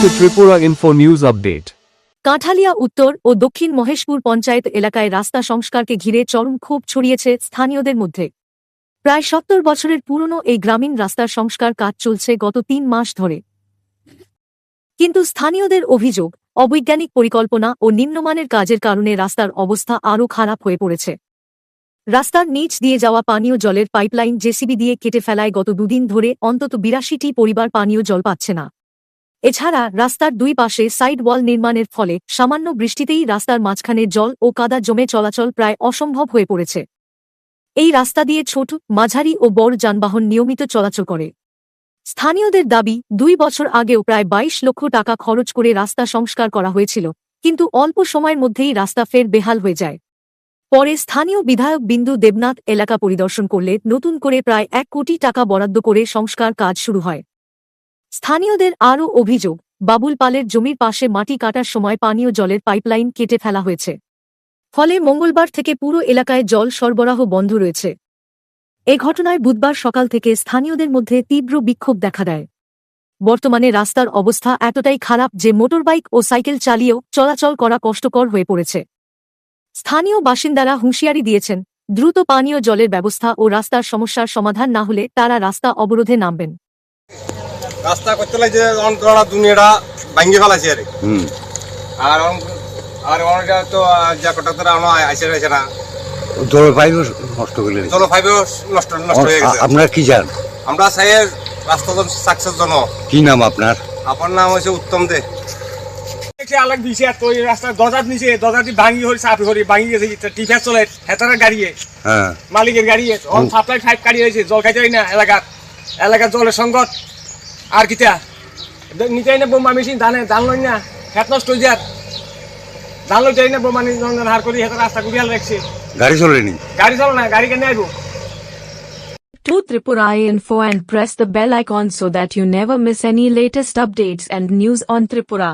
to Tripura Info News Update. Kathalia উত্তর ও দক্ষিণ মহেশপুর পঞ্চায়েত এলাকায় রাস্তা সংস্কারকে ঘিরে চরম ক্ষোভ ছড়িয়েছে স্থানীয়দের মধ্যে। প্রায় ৭০ বছরের পুরনো এই গ্রামীণ রাস্তার সংস্কার কাজ চলছে গত ৩ মাস ধরে। কিন্তু স্থানীয়দের অভিযোগ, অবৈজ্ঞানিক পরিকল্পনা ও নিম্নমানের কাজের কারণে রাস্তার অবস্থা আরও খারাপ হয়ে পড়েছে। রাস্তার নিচ দিয়ে যাওয়া পানীয় জলের পাইপলাইন জেসিবি দিয়ে কেটে ফেলায় গত দুদিন ধরে অন্তত ৮২টি পরিবার পানীয় জল পাচ্ছে না। এছাড়া রাস্তার দুই পাশে সাইড ওয়াল নির্মাণের ফলে সামান্য বৃষ্টিতেই রাস্তার মাঝখানে জল ও কাদা জমে চলাচল প্রায় অসম্ভব হয়ে পড়েছে। এই রাস্তা দিয়ে ছোট, মাঝারি ও বড় যানবাহন নিয়মিত চলাচল করে। স্থানীয়দের দাবি, ২ বছর আগেও প্রায় ২২ লক্ষ টাকা খরচ করে রাস্তা সংস্কার করা হয়েছিল, কিন্তু অল্প সময়ের মধ্যেই রাস্তা ফের বেহাল হয়ে যায়। পরে স্থানীয় বিধায়ক বিন্দু দেবনাথ এলাকা পরিদর্শন করলে নতুন করে প্রায় ১ কোটি টাকা বরাদ্দ করে সংস্কার কাজ শুরু হয়। স্থানীয়দের আরও অভিযোগ, বাবুল পালের জমির পাশে মাটি কাটার সময় পানীয় জলের পাইপলাইন কেটে ফেলা হয়েছে। ফলে মঙ্গলবার থেকে পুরো এলাকায় জল সরবরাহ বন্ধ রয়েছে। এ ঘটনায় বুধবার সকাল থেকে স্থানীয়দের মধ্যে তীব্র বিক্ষোভ দেখা দেয়। বর্তমানে রাস্তার অবস্থা এতটাই খারাপ যে মোটরবাইক ও সাইকেল চালিয়েও চলাচল করা কষ্টকর হয়ে পড়েছে। স্থানীয় বাসিন্দারা হুঁশিয়ারি দিয়েছেন, দ্রুত পানীয় জলের ব্যবস্থা ও রাস্তার সমস্যার সমাধান না হলে তারা রাস্তা অবরোধে নামবেন। রাস্তা করতে লাগে অন্তরা দুনিয়াটা ভাঙ্গি ফেলাছে আর আর অনেকটা তো যা কটাতরা আইসে না জলপাইও নষ্ট করে দিয়েছে। জলপাইও নষ্ট হয়ে গেছে। আপনারা কি জান? আমরা চাই রাস্তা সাকসেস জন। কি নাম আপনার? আপনার নাম হচ্ছে উত্তম দে। আলাগ দিছে তো এই রাস্তা দরজার নিচে দরজাটি ভাঙি হরি সাফ হরি ভাঙি গেছে টিফার চলে হেতারের গাড়িয়ে মালিকের গাড়িয়ে অন সাপ্লাই ফাইভ গাড়ি হয়েছে জল খাইতে হয় না এলাকার জলের সংকট আর কিটা নিতে না বোমা মেশিন ধান লই না হেত নষ্ট হয়ে যার ধান লই যাই না বোমা নিজন হার করি হেতার রাস্তা গুড়িয়াল রাখছে গাড়ি চলেনি গাড়ি চলে না গাড়ি কেন আইবো। To Tripura Info and press the bell icon so that you never miss any latest updates and news on Tripura.